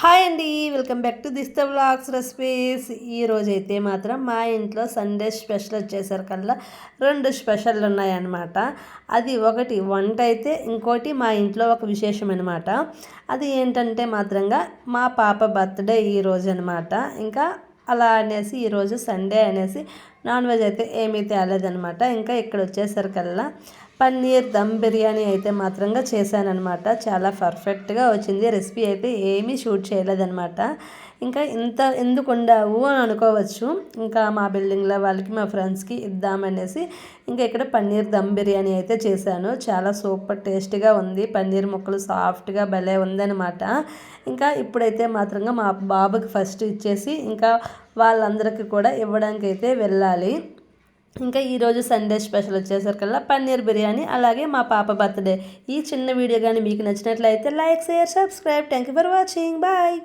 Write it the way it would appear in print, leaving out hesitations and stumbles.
Hi అండి, welcome back to this the vlogs recipes. ఈరోజైతే మాత్రం మా ఇంట్లో సండే స్పెషల్ వచ్చేసరికల్లా రెండు స్పెషల్ ఉన్నాయన్నమాట. అది ఒకటి వంట అయితే, ఇంకోటి మా ఇంట్లో ఒక విశేషం అనమాట. అది ఏంటంటే మాత్రంగా మా పాప బర్త్డే ఈరోజు అనమాట. ఇంకా అలా అనేసి ఈరోజు సండే అనేసి నాన్ వెజ్ అయితే ఏమీ తేలేదనమాట. ఇంకా ఇక్కడ వచ్చేసరికల్లా పన్నీర్ దమ్ బిర్యానీ అయితే మాత్రంగా చేశానమాట. చాలా పర్ఫెక్ట్గా వచ్చింది. రెసిపీ అయితే ఏమీ షూట్ చేయలేదనమాట. ఇంకా ఇంత ఎందుకు ఉండవు అని అనుకోవచ్చు. ఇంకా మా బిల్డింగ్లో వాళ్ళకి, మా ఫ్రెండ్స్కి ఇద్దామనేసి ఇంకా ఇక్కడ పన్నీర్ దమ్ బిర్యానీ అయితే చేశాను. చాలా సూపర్ టేస్టీగా ఉంది. పన్నీర్ ముక్కలు సాఫ్ట్గా భలే ఉందనమాట. ఇంకా ఇప్పుడైతే మాత్రంగా మా బాబుకి ఫస్ట్ ఇచ్చేసి ఇంకా వాళ్ళందరికీ కూడా ఇవ్వడానికి అయితే వెళ్ళాలి. ఇంకా ఈరోజు సండే స్పెషల్ వచ్చేసరికల్లా పన్నీర్ బిర్యానీ, అలాగే మా పాప బర్త్డే. ఈ చిన్న వీడియో కానీ మీకు నచ్చినట్లయితే like, share, subscribe. Thank you for watching. Bye.